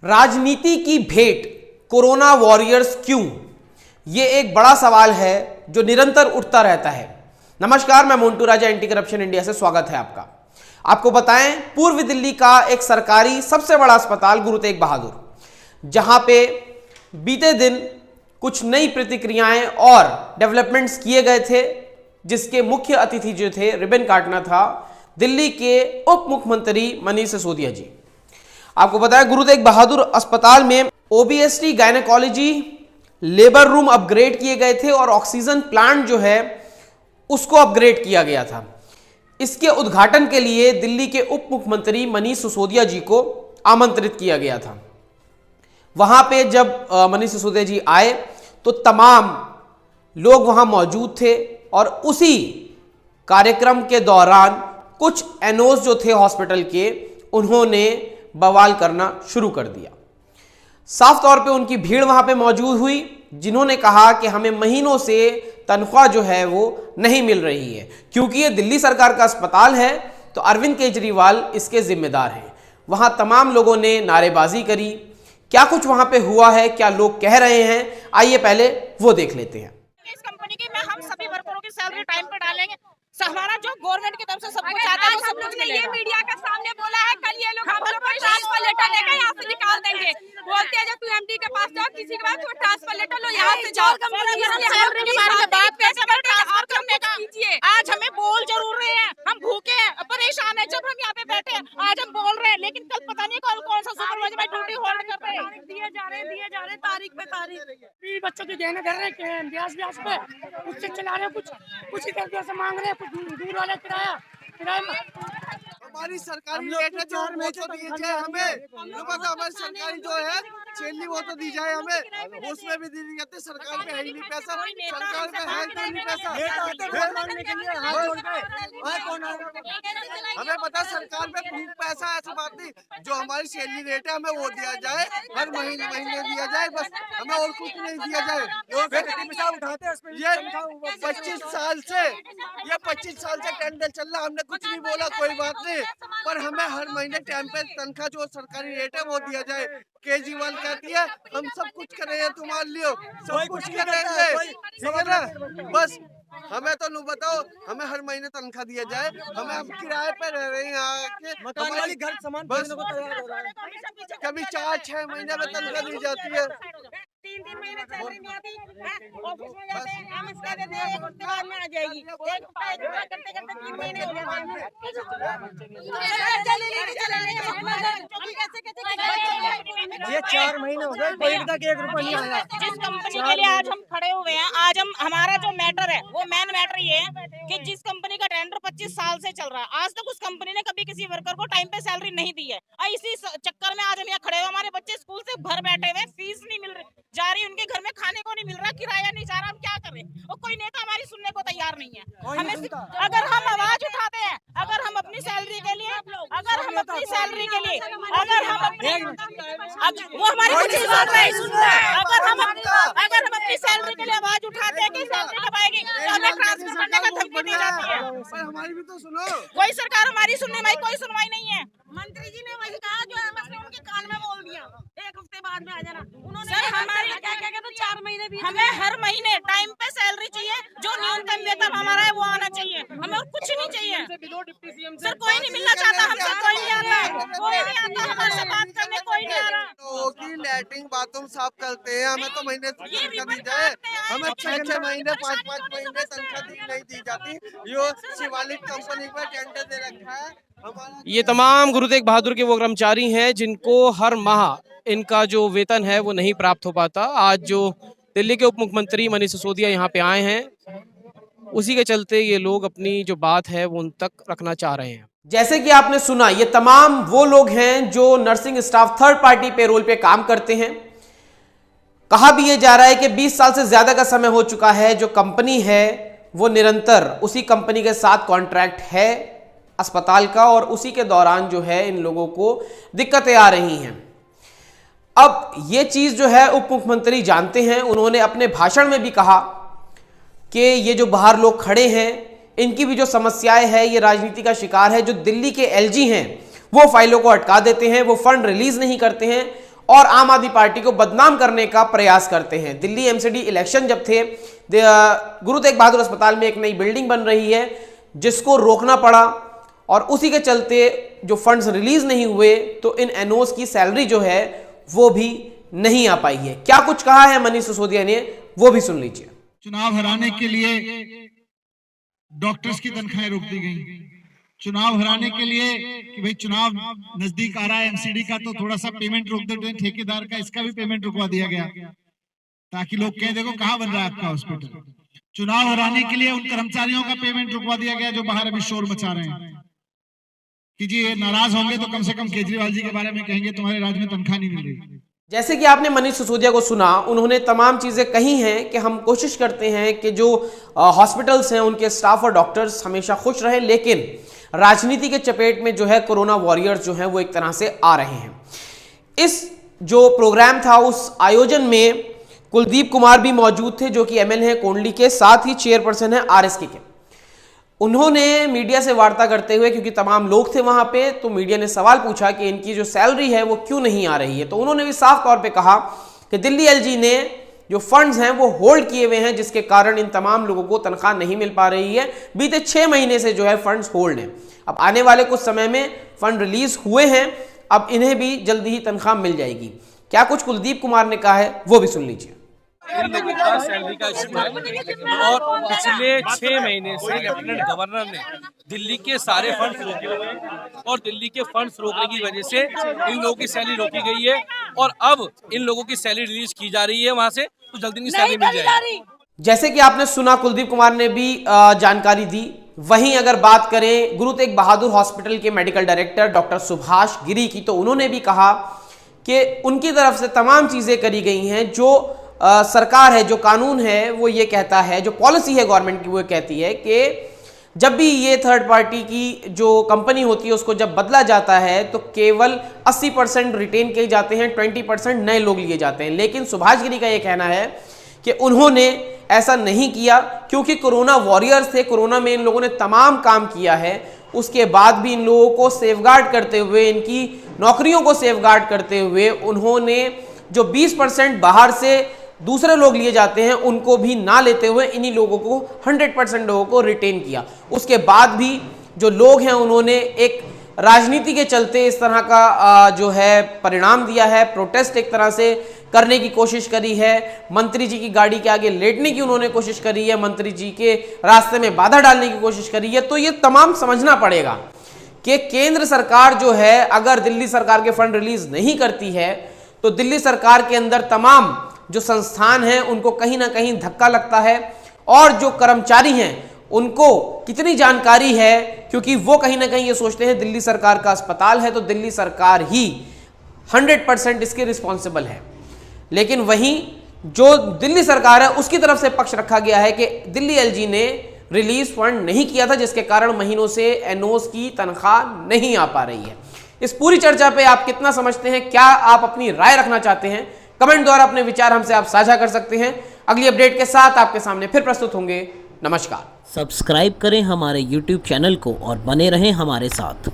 राजनीति की भेंट कोरोना वॉरियर्स क्यों? यह एक बड़ा सवाल है जो निरंतर उठता रहता है। नमस्कार, मैं मोन्टू राजा, एंटी करप्शन इंडिया से स्वागत है आपका। आपको बताएं, पूर्व दिल्ली का एक सरकारी सबसे बड़ा अस्पताल गुरु तेग बहादुर, जहां पे बीते दिन कुछ नई प्रतिक्रियाएं और डेवलपमेंट्स किए गए थे, जिसके मुख्य अतिथि जो थे, रिबन काटना था दिल्ली के उप मुख्यमंत्री मनीष सिसोदिया जी। आपको बताया, गुरु तेग बहादुर अस्पताल में ओबीएसटी, गायनेकोलॉजी, लेबर रूम अपग्रेड किए गए थे और ऑक्सीजन प्लांट जो है उसको अपग्रेड किया गया था। इसके उद्घाटन के लिए दिल्ली के उप मुख्यमंत्री मनीष सिसोदिया जी को आमंत्रित किया गया था। वहां पे जब मनीष सिसोदिया जी आए तो तमाम लोग वहां मौजूद थे और उसी कार्यक्रम के दौरान कुछ एनओस जो थे हॉस्पिटल के, उन्होंने बवाल करना शुरू कर दिया। साफ तौर पे उनकी भीड़ वहां पे मौजूद हुई, जिन्होंने कहा कि हमें महीनों से तनख्वाह जो है वो नहीं मिल रही है, क्योंकि ये दिल्ली सरकार का अस्पताल है तो अरविंद केजरीवाल इसके जिम्मेदार हैं। वहां तमाम लोगों ने नारेबाजी करी। क्या कुछ वहां पे हुआ है, क्या लोग कह रहे हैं, आइए पहले वो देख लेते हैं। इस कंपनी की में हम सभी वर्करों की सैलरी टाइम पर डालेंगे। हमारा जो गवर्नमेंट की तरफ से सब कुछ आता है, सब कुछ ये मीडिया के सामने बोला है, कल ये लोग हम लोग को ट्रांसफर लेटर लेकर यहाँ से निकाल देंगे। बोलते हैं जब तू एमडी के पास जाओ, किसी के पास तो ट्रांसफर लेटर लो, यहाँ से जाओ। सैलरी के बारे में बात कैसे ट्रांसफर करने का कीजिए। आज हमें बोल जरूर रहे हैं, हम भूखे हैं, परेशान है, जब हम यहाँ पे बैठे हैं आज हम बोल रहे हैं, लेकिन कल पता नहीं कौन सा सुपरवाइजर ड्यूटी होल्ड कर रहे हैं। दिए जा रहे तारीख पे तारीख। बच्चों की देने धर रहे हैं ब्याज पे, उससे चला रहे, कुछ ही करके से मांग रहे, कुछ दूर वाले किराया हमारी सरकारी रेट है जो वो तो दीजिए हमें। हमारी सरकारी जो है सैलरी वो तो दी जाए हमें, उसमें भी दी जाती। सरकार में है ही नहीं पैसा, सरकार में है ही नहीं पैसा। हमें पता सरकार में खूब पैसा, ऐसी बात नहीं। जो हमारी सैलरी रेट है हमें वो दिया जाए, हर महीने दिया जाए, बस हमें और कुछ नहीं दिया जाए। ये 25 साल से टेंडर चल रहा, हमने कुछ नहीं बोला, कोई बात नहीं, पर हमें हर महीने टाइम पे तनख्वाह जो सरकारी रेट है वो दिया जाए। केजरीवाल कहती है हम सब कुछ कर रहे हैं तुम्हारे लिए, सब कुछ करेंगे, बस हमें तो नहीं बताओ, हमें हर महीने तनख्वाह दिया जाए। हमें हम किराए पे रह रहे हैं यहाँ के, हमारी घर सामान बस कभी 4-6 महीने में तनख्वाह दी जाती है। 3 महीने सैलरी नहीं आती, ऑफिस में जाते हैं, हम इसका देते हैं, एक हफ्ते बाद में आ जाएगी। एक करते 3 महीने हो गए। ये 4 महीने हो गए, कोई तक 1 रुपया नहीं आया। जिस कंपनी के लिए आज हम खड़े हुए हैं, आज हम हमारा जो मैटर है वो मेन मैटर ये है कि जिस कंपनी का टेंडर 25 साल से चल रहा है, आज तक उस कंपनी ने कभी किसी वर्कर को टाइम पे सैलरी नहीं दी है। इसी चक्कर में आज हम यहाँ खड़े हुए, हमारे बच्चे स्कूल से घर बैठे हुए, फीस नहीं मिल रही जा रही, उनके घर में खाने को नहीं मिल रहा, किराया नहीं जा रहा, हम क्या करें? और कोई नेता हमारी सुनने को तैयार नहीं है। हमें अगर हम आवाज उठाते हैं, अगर हम अपनी सैलरी के लिए, अगर हम अपनी सैलरी के लिए, अगर हम अपनी वो हमारी कुछ नहीं सुन रहे, अगर हम अपनी सैलरी के लिए आवाज उठाते हैं कि सैलरी कब आएगी, तो हमें ट्रांसफर करने का धमकी दी जाती है। हमारी भी तो सुनो, कोई सरकार हमारी सुनने में कोई सुनवाई नहीं है। मंत्री जी ने वही कहा जो बस उनके कान में बोल दिया, 1 हफ्ते बाद में आ जाना। उन्होंने सर हमारी क्या तो 4 महीने भी, हमें हर महीने टाइम पे सैलरी चाहिए, जो न्यूनतम वेतन हमारा है वो आना चाहिए, हमें और कुछ नहीं चाहिए। सर कोई नहीं मिलना चाहता, हमसे कोई नहीं आता, कोई नहीं आता हमारे से बात करने, कोई नहीं आ रहा। की लैट्रिन बाथरूम साफ करते हैं, हमें तो महीने तनख्वाह दी जाए। हमें 6-6 महीने 5-5 महीने तनख्वाह नहीं दी जाती। यो शिवालिक कंपनी पर टेंडर दे रखा है। ये तमाम गुरु तेग बहादुर के वो कर्मचारी हैं जिनको हर माह इनका जो वेतन है वो नहीं प्राप्त हो पाता। आज जो दिल्ली के उप मुख्यमंत्री मनीष सिसोदिया यहाँ पे आए हैं, उसी के चलते ये लोग अपनी जो बात है वो उन तक रखना चाह रहे हैं। जैसे कि आपने सुना, ये तमाम वो लोग हैं जो nursing staff third party payroll पे काम करते हैं। कहा भी ये जा रहा है कि 20 साल से ज्यादा का समय हो चुका है, जो कंपनी है वो निरंतर उसी कंपनी के साथ कॉन्ट्रैक्ट है, अस्पताल का और उसी के दौरान जो है इन लोगों को दिक्कतें आ रही हैं। अब ये चीज़ जो है उप मुख्यमंत्री जानते हैं, उन्होंने अपने भाषण में भी कहा कि ये जो बाहर लोग खड़े हैं इनकी भी जो समस्याएं हैं ये राजनीति का शिकार है। जो दिल्ली के एलजी हैं वो फाइलों को अटका देते हैं, वो फंड रिलीज नहीं करते हैं और आम आदमी पार्टी को बदनाम करने का प्रयास करते हैं। दिल्ली एमसीडी इलेक्शन जब थे, गुरु तेग बहादुर अस्पताल में एक नई बिल्डिंग बन रही है जिसको रोकना पड़ा और उसी के चलते जो फंड्स रिलीज नहीं हुए तो इन एनओस की सैलरी जो है वो भी नहीं आ पाई है। क्या कुछ कहा है मनीष सिसोदिया ने, वो भी सुन लीजिए। चुनाव हराने के लिए डॉक्टर्स की तनख्वाहें रोक दी गई। चुनाव हराने के लिए कि भाई चुनाव नजदीक आ रहा है एमसीडी का तो थोड़ा सा पेमेंट रोक देते हैं, ठेकेदार का इसका भी पेमेंट रुकवा दिया गया ताकि लोग कहें देखो कहां बन रहा है आपका हॉस्पिटल। चुनाव हराने के लिए उन कर्मचारियों का पेमेंट रुकवा दिया गया जो बाहर अभी शोर मचा रहे हैं कि जी ये नाराज होंगे तो कम से कम केजरीवाल जी के बारे में कहेंगे तुम्हारे राज्य में तनख्वाह नहीं मिल रही। जैसे कि आपने मनीष सिसोदिया को सुना, उन्होंने तमाम चीज़ें कही हैं कि हम कोशिश करते हैं कि जो हॉस्पिटल्स हैं उनके स्टाफ और डॉक्टर्स हमेशा खुश रहें, लेकिन राजनीति के चपेट में जो है कोरोना वॉरियर्स जो हैं वो एक तरह से आ रहे हैं। इस जो प्रोग्राम था उस आयोजन में कुलदीप कुमार भी मौजूद थे जो कि एमएलए हैं कोंडली के, साथ ही चेयरपर्सन है आरएसके के। उन्होंने मीडिया से वार्ता करते हुए, क्योंकि तमाम लोग थे वहां पे, तो मीडिया ने सवाल पूछा कि इनकी जो सैलरी है वो क्यों नहीं आ रही है। तो उन्होंने भी साफ तौर पे कहा कि दिल्ली एलजी ने जो फंड्स हैं वो होल्ड किए हुए हैं जिसके कारण इन तमाम लोगों को तनख्वाह नहीं मिल पा रही है। बीते 6 महीने से जो है फंड्स होल्ड हैं। अब आने वाले कुछ समय में फंड रिलीज हुए हैं, अब इन्हें भी जल्दी ही तनख्वाह मिल जाएगी। क्या कुछ कुलदीप कुमार ने कहा है वो भी सुन लीजिए। इन लोगों का सैलरी का इशू है और पिछले 6 महीने से लेफ्टिनेंट गवर्नर ने दिल्ली के सारे फंड्स रोके हुए हैं और दिल्ली के फंड्स रोकने की वजह से इन लोगों की सैलरी रोकी गई है और अब इन लोगों की सैलरी रिलीज की जा रही है वहां से, तो जल्दी नहीं सैलरी मिल जाएगी। जैसे कि आपने सुना, कुलदीप कुमार ने भी जानकारी दी। वहीं अगर बात करें गुरु तेग बहादुर हॉस्पिटल के मेडिकल डायरेक्टर डॉक्टर सुभाष गिरी की, तो उन्होंने भी कहा कि उनकी तरफ से तमाम चीजें करी गई हैं। जो सरकार है, जो कानून है वो ये कहता है, जो पॉलिसी है गवर्नमेंट की वो कहती है कि जब भी ये थर्ड पार्टी की जो कंपनी होती है उसको जब बदला जाता है तो केवल 80% रिटेन किए जाते हैं, 20% नए लोग लिए जाते हैं। लेकिन सुभाष गिरी का ये कहना है कि उन्होंने ऐसा नहीं किया क्योंकि कोरोना वॉरियर्स थे, कोरोना में इन लोगों ने तमाम काम किया है, उसके बाद भी इन लोगों को सेफगार्ड करते हुए, इनकी नौकरियों को सेफगार्ड करते हुए उन्होंने जो 20% बाहर से दूसरे लोग लिए जाते हैं उनको भी ना लेते हुए इन्हीं लोगों को 100% लोगों को रिटेन किया। उसके बाद भी जो लोग हैं उन्होंने एक राजनीति के चलते इस तरह का जो है परिणाम दिया है, प्रोटेस्ट एक तरह से करने की कोशिश करी है, मंत्री जी की गाड़ी के आगे लेटने की उन्होंने कोशिश करी है, मंत्री जी के रास्ते में बाधा डालने की कोशिश करी है। तो ये तमाम समझना पड़ेगा कि केंद्र सरकार जो है अगर दिल्ली सरकार के फंड रिलीज नहीं करती है तो दिल्ली सरकार के अंदर तमाम जो संस्थान हैं उनको कहीं ना कहीं धक्का लगता है और जो कर्मचारी हैं उनको कितनी जानकारी है, क्योंकि वो कहीं ना कहीं ये सोचते हैं दिल्ली सरकार का अस्पताल है तो दिल्ली सरकार ही 100% इसके रिस्पॉन्सिबल है। लेकिन वहीं जो दिल्ली सरकार है उसकी तरफ से पक्ष रखा गया है कि दिल्ली एलजी ने रिलीज फंड नहीं किया था जिसके कारण महीनों से एनओस की तनख्वाह नहीं आ पा रही है। इस पूरी चर्चा पे आप कितना समझते हैं, क्या आप अपनी राय रखना चाहते हैं? कमेंट द्वारा अपने विचार हमसे आप साझा कर सकते हैं। अगली अपडेट के साथ आपके सामने फिर प्रस्तुत होंगे। नमस्कार। सब्सक्राइब करें हमारे YouTube चैनल को और बने रहें हमारे साथ।